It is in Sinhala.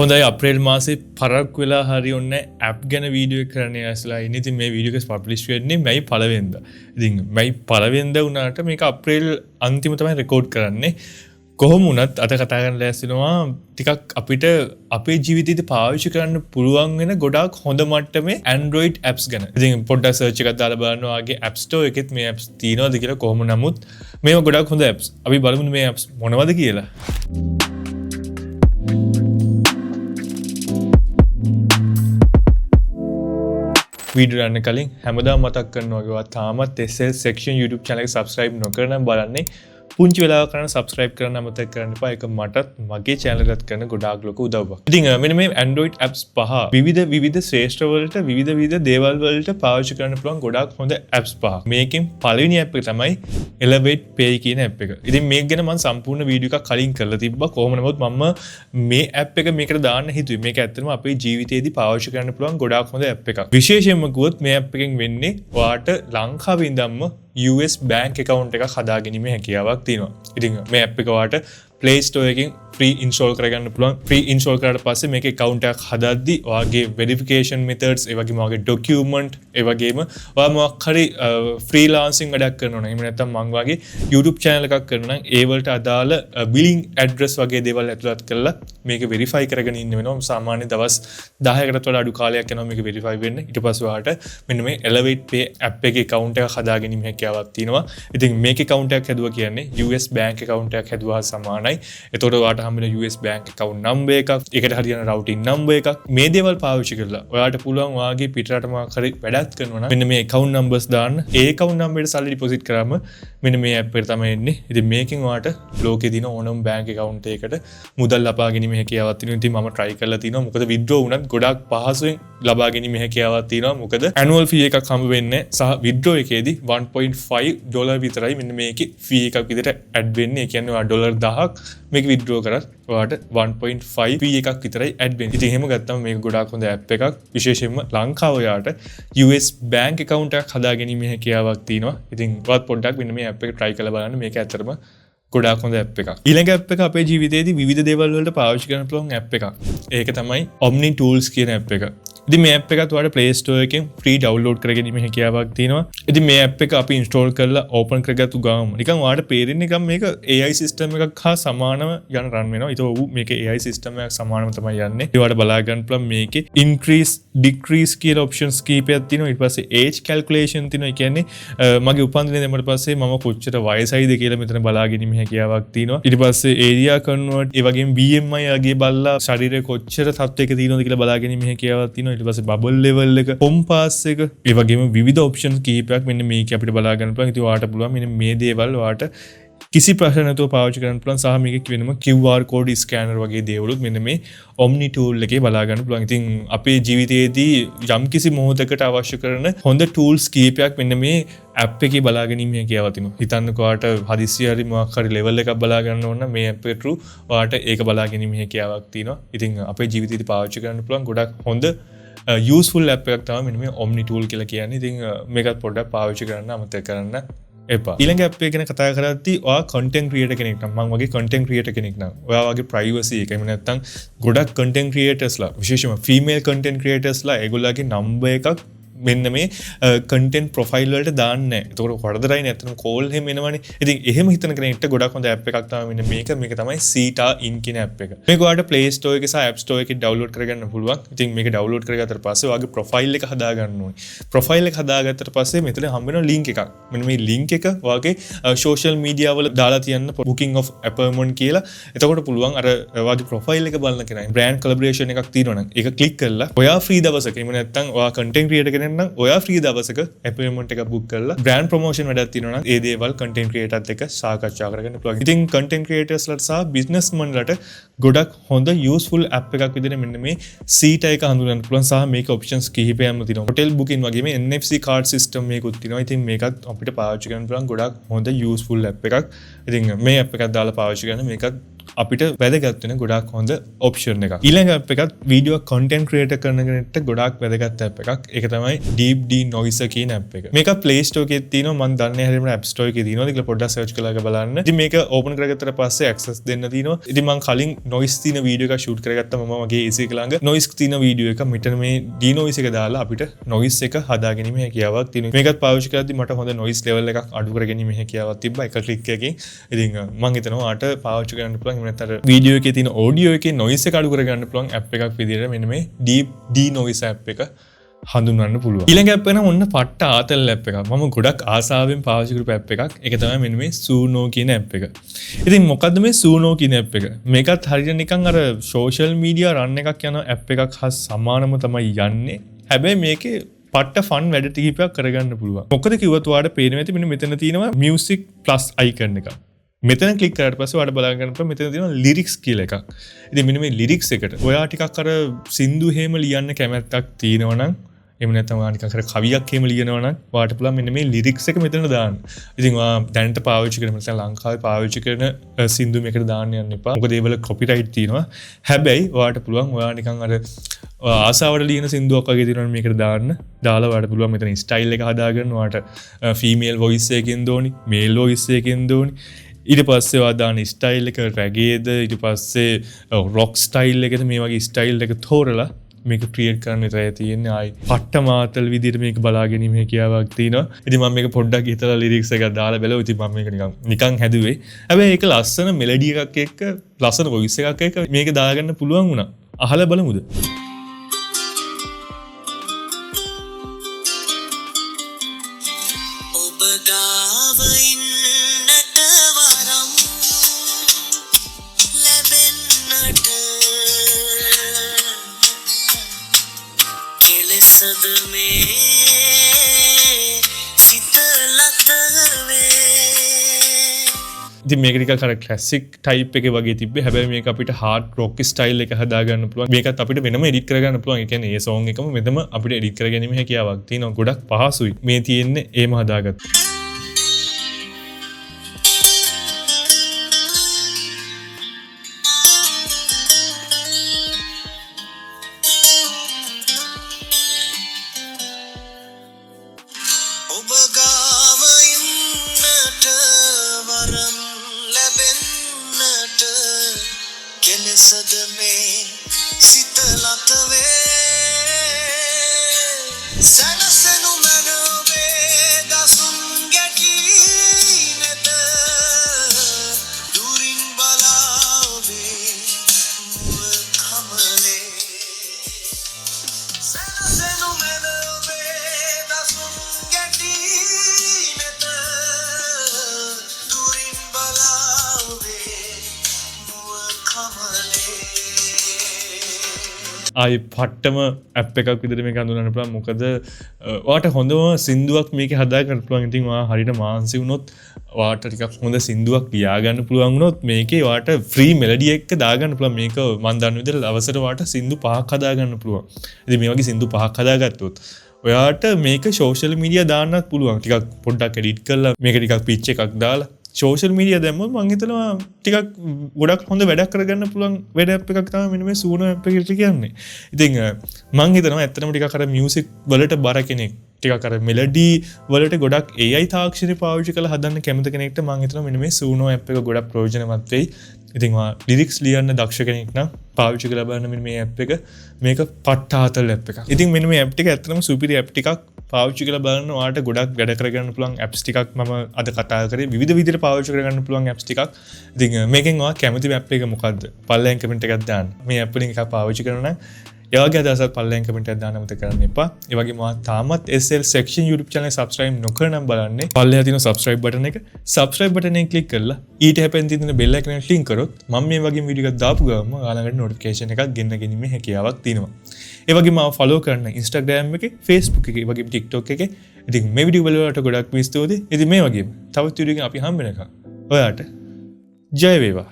හොඳයි අප්‍රේල් මාසේ පරක් වෙලා හරි ඔන්න ඇප් ගැන වීඩියෝ කරන්නේ ඇස්ලා ඉන්නේ. ඉතින් මේ වීඩියෝ එක පබ්ලිෂ් වෙන්නේ මැයි 1 වෙනිදා. ඉතින් මැයි 1 වෙනිදා වුණාට මේක අප්‍රේල් අන්තිම තමයි රෙකෝඩ් කරන්නේ. කොහොම වුණත් අද කතා කරන්න ලෑස්තිනවා ටිකක් අපිට අපේ ජීවිතේදී පාවිච්චි කරන්න පුළුවන් වෙන ගොඩාක් හොඳ මට්ටමේ Android apps ගැන. ඉතින් පොඩ්ඩක් සර්ච් එකක් දාලා බලන්න ඔයාගේ App Store එකෙත් මේ apps තියෙනවද කියලා. කොහොම නමුත් මේවා ගොඩාක් හොඳ apps. අපි බලමු මේ apps මොනවද කියලා. වීඩියෝ යන්න කලින් හැමදාම මතක් කරනවා වගේ තාමත් SL Section YouTube channel එක subscribe නොකරනම් බලන්නේ පුංචි වෙලාවක කරන subscribe කරන්න අමතක කරන්න එපා. ඒක මටත් මගේ channel එකත් කරන ගොඩාක් ලොකු උදව්වක්. ඉතින් මෙන්න මේ Android apps පහ විවිධ ශ්‍රේෂ්ඨ වලට විවිධ දේවල් වලට පාවිච්චි කරන්න පුළුවන් ගොඩාක් හොඳ apps පහ. මේකෙන් පළවෙනි app එක තමයි Elevate Pay කියන app එක. ඉතින් මේක ගැන මම සම්පූර්ණ වීඩියෝ එකක් කලින් කරලා තිබ්බා. කොහොම නමුත් මම මේ app එක මේකට දාන්න හිතුවේ. මේක ඇත්තටම අපේ ජීවිතේදී පාවිච්චි කරන්න පුළුවන් ගොඩාක් හොඳ app එකක්. විශේෂයෙන්ම ගුවොත් මේ app එකෙන් වෙන්නේ ඔයාට ලංකාවේ ඉඳන්ම US bank account එකක් හදාගැනීමේ හැකියාවක් තියෙනවා. ඉතින් මේ app එක ඔයාට Play Store එකෙන් free install කරගන්න පුළුවන්. free install කරාට පස්සේ මේකේ account එකක් හදද්දි ඔයාගේ verification methods, ඒ වගේම ඔයාගේ document, ඒ වගේම ඔයා මොකක් හරි freelancing වැඩක් කරනවා නම් එහෙම නැත්නම් මම වගේ YouTube channel එකක් කරනවා නම් ඒ වලට අදාළ billing address වගේ දේවල් ඇතුළත් කරලා මේක verify කරගෙන ඉන්න වෙනවා. සාමාන්‍ය දවස් 10කටත් වඩා අඩු කාලයක් යනවා මේක verify වෙන්න. ඊට පස්සේ ඔයාට මෙන්න මේ Elevate Pay app එකේ account එක හදාගැනීමේ හැකියාවක් තියෙනවා. ඉතින් මේකේ account එකක් හැදුවා කියන්නේ US bank account එකක් හැදුවා සමානයි. එතකොට ඔයාට හම්බෙන US bank account number එකක්, ඒකට හරියන routing number එකක්, මේ දේවල් පාවිච්චි කරලා ඔයාට පුළුවන් ඔයාගේ පිටරට මොකක් හරි වැඩක් කරනවා නම් මෙන්න මේ account numbers දාන්න. ඒ account number එකට සල්ලි deposit කරාම මෙන්න මේ app එකට තමයි එන්නේ. ඉතින් මේකෙන් ඔයාට ලෝකේ දින ඕනම bank account එකකට මුදල් ලබා ගැනීම හැකියාවක් තියෙනවා. ඉතින් මම try කරලා තිනවා. මොකද withdraw වුණත් ගොඩාක් පහසුවෙන් ලබා ගැනීම හැකියාවක් තියෙනවා. මොකද annual fee එකක් හම්බ වෙන්නේ සහ withdraw එකේදී $1.5 විතරයි මෙන්න මේකේ fee එකක් විදිහට add වෙන්නේ. ඒ කියන්නේ ඔයා $1000ක් මේක withdraw කරත් ඔයාට 1.5 fee එකක් විතරයි add වෙන්නේ. ඉතින් එහෙම ගත්තම මේක ගොඩාක් හොඳ app එකක්. විශේෂයෙන්ම ලංකාව ඔයාට US bank account එකක් හදාගැනීමේ හැකියාවක් තියෙනවා. ඉතින් ඔයත් පොඩ්ඩක් මෙන්න මේ app එක try කරලා බලන්න. මේක ඇත්තටම ගොඩාක් හොඳ app එකක්. ඊළඟ app එක අපේ ජීවිතේදී විවිධ දේවල් වලට පාවිච්චි කරන්න පුළුවන් app එකක්. ඒක තමයි Omni Tools කියන app එක. ඉතින් මේ app එකත් ඔයාලට Play Store එකෙන් free download කරගැනීමේ හැකියාවක් තියෙනවා. ඉතින් මේ app එක අපි install කරලා open කරගත්තු ගාම නිකන් ඔයාලට පේන්නේ නිකන් මේක AI system එකක් හා සමානව යන run වෙනවා. ඒක ඔව් මේක AI system එකක් සමානව තමයි යන්නේ. ඒ වලට බලා ගන්න පුළුවන් මේකේ increase decrease කියලා options කීපයක් තියෙනවා. ඊට පස්සේ age calculation තියෙනවා. ඒ කියන්නේ මගේ උපන්දිනේ දැම්මට පස්සේ මම කොච්චර වයසයිද කියලා මෙතන බලා ගැනීම හැකියාවක් තියෙනවා. ඊට පස්සේ area convert ඒ වගේම BMI යගේ බලලා ශරීරයේ කොච්චර තත්ත්වයක තියෙනවද කියලා බලා ගැනීම හැකියාවක් තියෙනවා. ඊට පස්සේ බබල් ලෙවල් එක, කොම්පාස් එක, ඒ වගේම විවිධ ඔප්ෂන්ස් කීපයක් මෙන්න මේක අපිට බලා ගන්න පුළුවන්. ඉතින් ඔයාලට පුළුවන් මෙන්න මේ දේවල් ඔයාලට කිසි ප්‍රශ්න නැතුව පාවිච්චි කරන්න පුළුවන්. සහ මේකේ වෙනම QR code scanner වගේ දේවලුත් මෙන්න මේ Omni tool එකේ බලා ගන්න පුළුවන්. ඉතින් අපේ ජීවිතයේදී යම් කිසි මොහොතකට අවශ්‍ය කරන හොඳ tools කීපයක් මෙන්න මේ app එකේ බලා ගැනීම හැකියාව තියෙනවා. හිතන්නකෝ ඔයාට හදිස්සිය හරි මොකක් හරි level එකක් බලා ගන්න ඕන නම් මේ app එක through ඔයාට ඒක බලා ගැනීම හැකියාවක් තියෙනවා. ඉතින් අපේ ජීවිතයේදී පාවිච්චි කරන්න පුළුවන් ගොඩක් හොඳ useful app එකක් තමයි මෙන්න මේ Omni tool කියලා කියන්නේ. ඉතින් මේකත් පොඩ්ඩක් පාවිච්චි කරන්න අමතක කරන්න එපා. ඊළඟ app එක ගැන කතා කරද්දී ඔයා content creator කෙනෙක් නම් මම වගේ content creator කෙනෙක් නම් ඔයා වගේ privacy එක එහෙම නැත්නම් ගොඩක් content creators ලා විශේෂයෙන්ම female content creators ලා ඒගොල්ලන්ගේ number එකක් මෙන්න මේ content profile වලට දාන්නේ නැහැ. ඒතකොට වරදරයි නැත්නම් call එහෙම එනවනේ. ඉතින් එහෙම හිතන කෙනෙක්ට ගොඩක් හොඳ app එකක් තමයි මෙන්න මේක. මේක තමයි Sita In කියන app එක. මේක ඔයාලට Play Store එකේ සහ App Store එකේ download කරගන්න පුළුවන්. ඉතින් මේක download කරගත්තට පස්සේ ඔයාගේ profile එක හදා ගන්න ඕනේ. profile එක හදාගත්තට පස්සේ මෙතන හම්බ වෙන link එකක්. මෙන්න මේ link එක ඔයාගේ social media වල දාලා තියන්න booking of appointment කියලා. එතකොට පුළුවන් අර ඔයාගේ profile එක බලන කෙනා brand collaboration එකක් තියෙනවා නම් ඒක click කරලා ඔයා free දවසක එහෙම නැත්නම් ඔයා content creator කෙනෙක් නම් ඔයා ෆ්‍රී දවසක අපොයින්ට්මන්ට් එකක් බුක් කරලා බ්‍රෑන්ඩ් ප්‍රොමෝෂන් වැඩක් තියෙනවා නම් ඒ දේවල් කන්ටෙන්ට් ක්‍රියේටර්ත් එක්ක සාකච්ඡා කරගෙන පුළුවන්. ඉතින් කන්ටෙන්ට් ක්‍රියේටර්ස්ලට සහ බිස්නස්මන්ලට ගොඩක් හොඳ යූස්ෆුල් ඇප් එකක් විදිහට මෙන්න මේ Sita එක හඳුනගන්න පුළුවන්. සහ මේක ඔප්ෂන්ස් කිහිපයක්ම තියෙනවා. හොටෙල් බුකින් වගේම NFC කාඩ් සිස්ටම් මේකුත් තියෙනවා. ඉතින් මේකත් අපිට පාවිච්චි කරන්න පුළුවන් ගොඩක් හොඳ යූස්ෆුල් ඇප් එකක්. ඉතින් මේ ඇප් එකක් දාලා පාවිච්චි කරන මේකත් අපිට වැදගත් වෙන ගොඩාක් හොඳ ඔප්ෂන් එකක්. ඊළඟ ඇප් එකක් වීඩියෝ කන්ටෙන්ට් ක්‍රියේටර් කරන කෙනෙක්ට ගොඩාක් වැදගත් ඇප් එකක්. ඒක තමයි Deep D Noise කියන ඇප් එක. මේක Play Store එකේ තියෙනවා. මම දන්නේ හැරියම App Store එකේ තියෙනවා. ඒක පොඩ්ඩක් සර්ච් කරලා බලන්න. ඉතින් මේක ඕපන් කරගත්තට පස්සේ access දෙන්න තියෙනවා. ඉතින් මම කලින් noise තියෙන වීඩියෝ එකක් shoot කරගත්තා මම මගේ AC එක ළඟ. noise තියෙන වීඩියෝ එක මෙතන මේ D Noise එක දාලා අපිට noise එක හදාගැනීමේ හැකියාවක් තියෙනවා. මේකත් පාවිච්චි කරද්දී මට හොඳ noise level එකක් අඩු කරගැනීමේ හැකියාවක් තිබ්බා එක ක්ලික් එකකින්. ඉතින් මම හිතනවා ආට පාවිච්චි කරන්න පුළුවන්. එහෙම නැත්නම් වීඩියෝ එකේ තියෙන audio එකේ noise එක අඩු කරගන්න පුළුවන් app එකක් විදිහට මෙන්න මේ Deep D Noise app එක හඳුන්වන්න පුළුවන්. ඊළඟ app එක නම් ඔන්න පට්ට ආතල් app එකක්. මම ගොඩක් ආසාවෙන් පාවිච්චි කරපු app එකක්. ඒක තමයි මෙන්න මේ Suno කියන app එක. ඉතින් මොකද්ද මේ Suno කියන app එක? මේකත් හරියට නිකන් අර social media run එකක් යන app එකක් හා සමානම තමයි යන්නේ. හැබැයි මේකේ පට්ට ෆන් වැඩ ටිකක් කරගන්න පුළුවන්. මොකද කිව්වොත් ඔයාලට පේනවා ඇති මෙන්න මෙතන තියෙනවා music plus icon එකක්. මෙතන ක්ලික් කරාට පස්සේ ඔයාලට බලන්න ගන්න පුළුවන් මෙතන තියෙනවා lyrics කියලා එකක්. ඉතින් මෙන්න මේ lyrics එකට ඔයා ටිකක් අර සින්දු හේම ලියන්න කැමැත්තක් තියෙනවා නම් එහෙම නැත්නම් ඔයා නිකන් අර කවියක් හේම ලියනවා නම් ඔයාලට පුළුවන් මෙන්න මේ lyrics එක මෙතන දාන්න. ඉතින් ඔයා දැනට පාවිච්චි කරන مثلا ලංකාවේ පාවිච්චි කරන සින්දු මේකට දාන්න යන්න එපා. මොකද ඒවල copyright තියෙනවා. හැබැයි ඔයාලට පුළුවන් ඔයා නිකන් අර ආසාවට ලියන සින්දුවක් වගේ තියෙනවා මේකට දාන්න. දාලා ඔයාලට පුළුවන් මෙතන style එක හදාගන්න. ඔයාලට female voice එකකින් දෝනි, male voice එකකින් දෝනි. ඊට පස්සේ ඔයා දාන ස්ටයිල් එක රැගේද ඊට පස්සේ රොක් ස්ටයිල් එකද මේ වගේ ස්ටයිල් එක තෝරලා මේක ක්‍රියේට් කරන්න විතරයි තියෙන්නේ. ආයි පට්ට මාතල් විදිහට මේක බලාගැනීමේ හැකියාවක් තියෙනවා. ඉතින් මම මේක පොඩ්ඩක් හිතලා ලිරික්ස් එකක් දාලා බැලුවා. ඉතින් මම මේක නිකන් හැදුවේ. හැබැයි ඒක ලස්සන මෙලඩි එකක් එක්ක ලස්සන වොයිස් එකක් එක්ක මේක දාගන්න පුළුවන් වුණා. අහලා බලමුද? ඉතින් මේක ටිකක් අර ක්ලාසික් ටයිප් එකේ වගේ තිබ්බේ. හැබැයි මේක අපිට හાર્ඩ් රොක් ස්ටයිල් එක හදාගන්න පුළුවන්. මේකත් අපිට වෙනම එඩිට් කරගන්න පුළුවන්. ඒ කියන්නේ ඒ සෝං එකම මෙතනම අපිට එඩිට් කරගැනීමේ හැකියාවක් තියෙනවා. ගොඩක් පහසුයි. මේ තියෙන්නේ ඒම හදාගත්ත. ආයි පට්ටම ඇප් එකක් විදිහට මේක හඳුනන්න පුළුවන්. මොකද ඔයාට හොඳම සින්දුවක් මේකේ හදාගන්න පුළුවන්. ඉතින් ඔයා හරියට මාන්සි වුණොත් ඔයාට ටිකක් හොඳ සින්දුවක් ලියාගන්න පුළුවන් වුණොත් මේකේ ඔයාට ෆ්‍රී මෙලඩි එකක් දාගන්න පුළුවන්. මේක මම දන්න විදිහට අවසර ඔයාට සින්දු 5ක් හදාගන්න පුළුවන්. ඉතින් මේ වගේ සින්දු 5ක් හදාගත්තොත් ඔයාට මේක සෝෂල් මීඩියා දාන්නත් පුළුවන්. ටිකක් පොඩ්ඩක් එඩිට් කරලා මේක ටිකක් පිච් එකක් දාලා සෝෂල් මීඩියා දැම්මොත් මම හිතනවා ටිකක් ගොඩක් හොඳ වැඩක් කරගන්න පුළුවන් වෙබ් ඇප් එකක් තමයි මෙන්න මේ Suno ඇප් එක කියලා කියන්නේ. ඉතින් මම හිතනවා ඇත්තටම ටිකක් අර මියුසික් වලට බර කෙනෙක් ටිකක් අර මෙලඩි වලට ගොඩක් AI තාක්ෂණය පාවිච්චි කරලා හදන්න කැමති කෙනෙක්ට මම හිතනවා මෙන්න මේ Suno ඇප් එක ගොඩක් ප්‍රයෝජනවත් වෙයි. ඉතින් ලිරික්ස් ලියන්න දක්ෂ කෙනෙක් නම් පාවිච්චි කරලා බලන්න මෙන්න මේ ඇප් එක. මේක පට්ටාතල් ඇප් එකක්. ඉතින් මෙන්න මේ ඇප් ටික ඇත්තටම සුපිරි ඇප් ටිකක්. පාවිච්චි කරලා බලන්න ඔයාලට ගොඩක් වැඩ කරගන්න පුළුවන් ඇප්ස් ටිකක් මම අද කතා කරේ. විවිධ විදිහට පාවිච්චි කරගන්න පුළුවන් ඇප්ස් ටිකක්. ඉතින් මේකෙන් ඔයා කැමති ඇප් එක මොකද්ද? පල්ලෙන් කමෙන්ට් එකක් දාන්න. මේ ඇප් වලින් එකක් පාවිච්චි කරනවා නම් ඒ වගේ අදහසක් පල්ලෙන් කමෙන්ට් එකක් දාන්න අමතක කරන්න එපා. ඒ වගේම ඔයා තාමත් SL Section YouTube channel subscribe නොකරනම් බලන්නේ පල්ලෙහා තියෙන subscribe button එක. subscribe button එක click කරලා ඊට හැපෙන් තියෙන bell icon එක click කරොත් මම මේ වගේ වීඩියෝ එකක් දාපු ගමන් ඔයාලට notification එකක් ගෙන්න ගැනීමේ හැකියාවක් තියෙනවා. ඒ වගේම මාව follow කරන්න Instagram එකේ, Facebook එකේ, ඒ වගේම TikTok එකේ. ඉතින් මේ වීඩියෝ වලට ගොඩක් ස්තුතියි. ඉතින් මේ වගේම තවත් වීඩියෝ එකකින් අපි හම්බ වෙනකම් ඔයාට ජය වේවා.